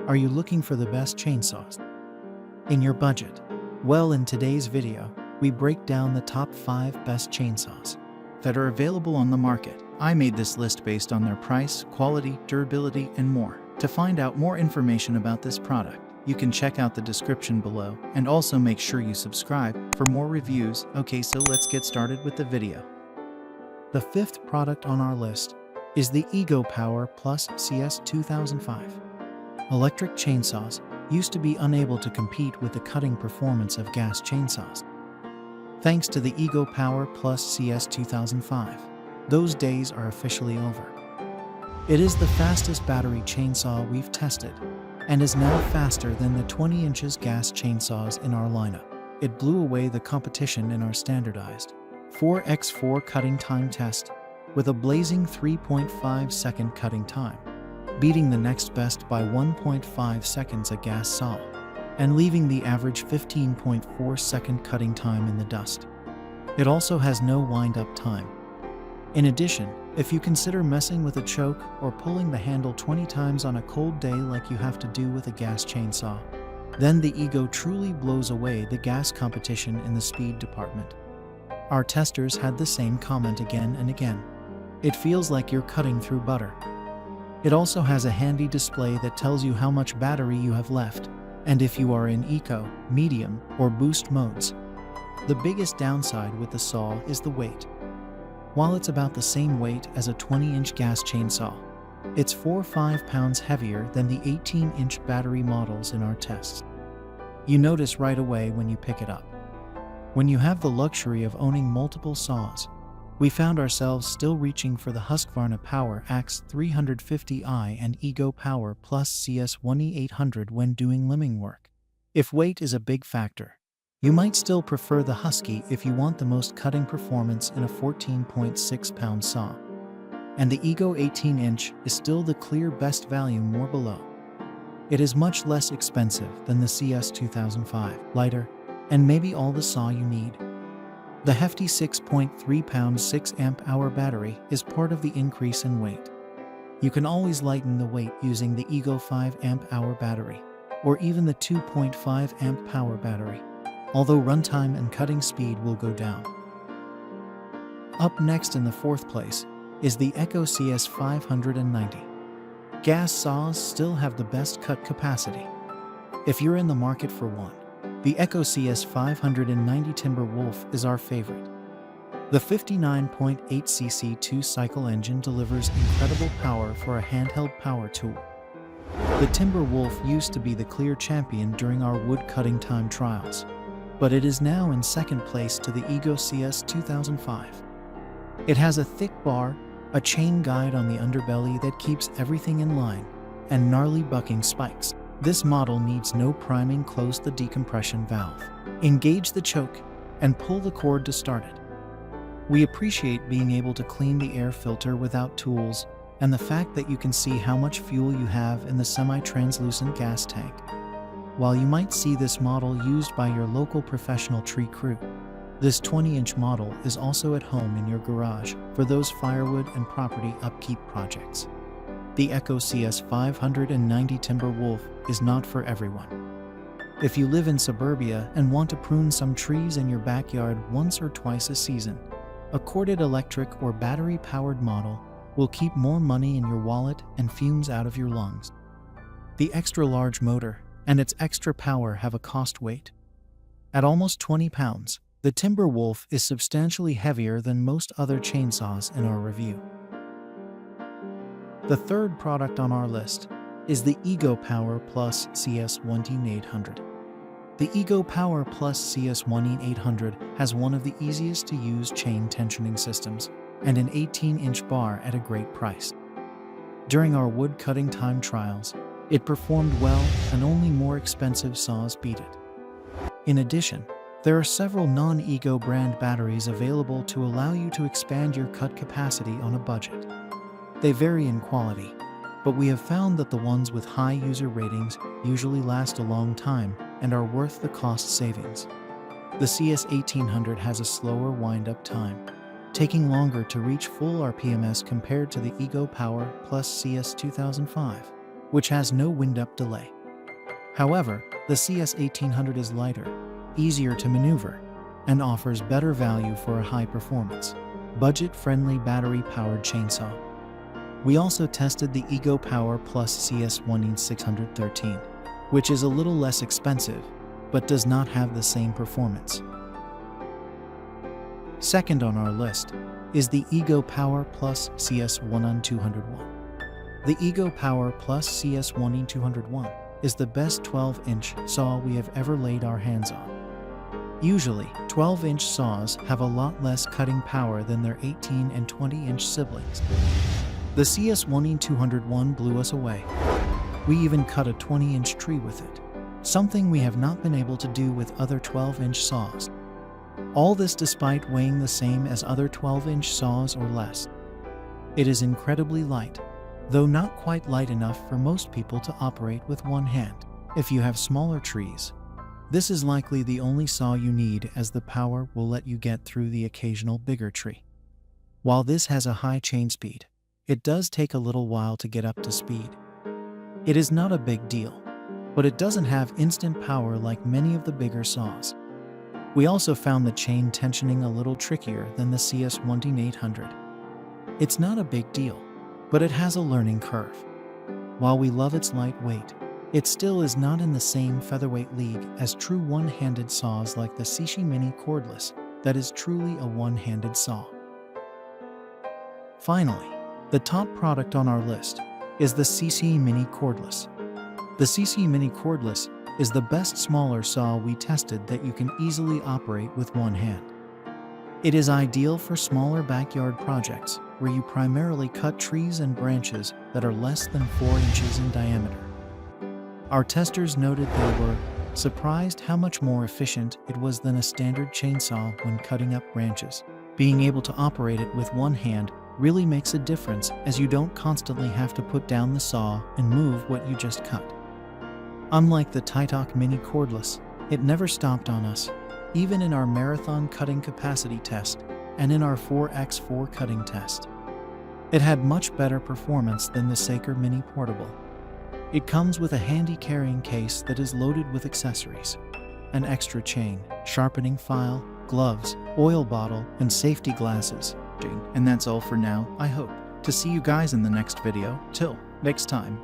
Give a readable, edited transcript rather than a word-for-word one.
Are you looking for the best chainsaws in your budget? Well, in today's video, we break down the top 5 best chainsaws that are available on the market. I made this list based on their price, quality, durability, and more. To find out more information about this product, you can check out the description below, and also make sure you subscribe for more reviews. Okay, so let's get started with the video. The 5th product on our list is the Power CS2005. Electric chainsaws used to be unable to compete with the cutting performance of gas chainsaws. Thanks to the Power CS2005, those days are officially over. It is the fastest battery chainsaw we've tested, and is now faster than the 20 inches gas chainsaws in our lineup. It blew away the competition in our standardized 4x4 cutting time test with a blazing 3.5 second cutting time, beating the next best by 1.5 seconds a gas saw, and leaving the average 15.4 second cutting time in the dust. It also has no wind-up time. In addition, if you consider messing with a choke or pulling the handle 20 times on a cold day like you have to do with a gas chainsaw, then the truly blows away the gas competition in the speed department. Our testers had the same comment again and again. It feels like you're cutting through butter. It also has a handy display that tells you how much battery you have left, and if you are in eco, medium, or boost modes. The biggest downside with the saw is the weight. While it's about the same weight as a 20-inch gas chainsaw, it's 4 or 5 pounds heavier than the 18-inch battery models in our tests. You notice right away when you pick it up. When you have the luxury of owning multiple saws, we found ourselves still reaching for the Husqvarna Power CS350i and Power CS1800 when doing limbing work. If weight is a big factor, you might still prefer the Husky if you want the most cutting performance in a 14.6-pound saw. And the 18-inch is still the clear best value more below. It is much less expensive than the CS2005, lighter, and maybe all the saw you need. The hefty 6.3-pound 6-amp-hour battery is part of the increase in weight. You can always lighten the weight using the 5-amp-hour battery, or even the 2.5-amp-hour battery, although runtime and cutting speed will go down. Up next in the 4th place is the CS590. Gas saws still have the best cut capacity. If you're in the market for one, the CS590 Timberwolf is our favorite. The 59.8cc 2-cycle engine delivers incredible power for a handheld power tool. The Timberwolf used to be the clear champion during our wood cutting time trials, but it is now in 2nd place to the CS2005. It has a thick bar, a chain guide on the underbelly that keeps everything in line, and gnarly bucking spikes. This model needs no priming. Close the decompression valve, engage the choke, and pull the cord to start it. We appreciate being able to clean the air filter without tools, and the fact that you can see how much fuel you have in the semi-translucent gas tank. While you might see this model used by your local professional tree crew, this 20-inch model is also at home in your garage for those firewood and property upkeep projects. The CS590 Timberwolf is not for everyone. If you live in suburbia and want to prune some trees in your backyard once or twice a season, a corded electric or battery-powered model will keep more money in your wallet and fumes out of your lungs. The extra-large motor and its extra power have a cost weight. At almost 20 pounds, the Timberwolf is substantially heavier than most other chainsaws in our review. The 3rd product on our list is the Power CS1800. The Power CS1800 has one of the easiest to use chain tensioning systems and an 18-inch bar at a great price. During our wood cutting time trials, it performed well and only more expensive saws beat it. In addition, there are several non-Ego brand batteries available to allow you to expand your cut capacity on a budget. They vary in quality, but we have found that the ones with high user ratings usually last a long time and are worth the cost savings. The CS1800 has a slower wind-up time, taking longer to reach full RPMs compared to the Power CS2005. which has no wind-up delay. However, the CS1800 is lighter, easier to maneuver, and offers better value for a high-performance, budget-friendly battery-powered chainsaw. We also tested the Ego Power Plus CS1613, which is a little less expensive, but does not have the same performance. Second on our list is the Ego Power Plus CS1201. The Ego Power Plus CS1201 is the best 12-inch saw we have ever laid our hands on. Usually, 12-inch saws have a lot less cutting power than their 18 and 20-inch siblings. The CS1201 blew us away. We even cut a 20-inch tree with it, something we have not been able to do with other 12-inch saws. All this despite weighing the same as other 12-inch saws or less. It is incredibly light, though not quite light enough for most people to operate with one hand. If you have smaller trees, this is likely the only saw you need, as the power will let you get through the occasional bigger tree. While this has a high chain speed, it does take a little while to get up to speed. It is not a big deal, but it doesn't have instant power like many of the bigger saws. We also found the chain tensioning a little trickier than the CS1800. It's not a big deal, but it has a learning curve. While we love its lightweight, it still is not in the same featherweight league as true one-handed saws like the SeeSii Mini Cordless, that is truly a one-handed saw. Finally, the top product on our list is the SeeSii Mini Cordless. The SeeSii Mini Cordless is the best smaller saw we tested that you can easily operate with one hand. It is ideal for smaller backyard projects where you primarily cut trees and branches that are less than 4 inches in diameter. Our testers noted they were surprised how much more efficient it was than a standard chainsaw when cutting up branches. Being able to operate it with one hand really makes a difference, as you don't constantly have to put down the saw and move what you just cut. Unlike the Titok Mini Cordless, it never stopped on us, even in our marathon cutting capacity test and in our 4x4 cutting test. It had much better performance than the Saker Mini Portable. It comes with a handy carrying case that is loaded with accessories, an extra chain, sharpening file, gloves, oil bottle, and safety glasses. And that's all for now. I hope to see you guys in the next video. Till next time.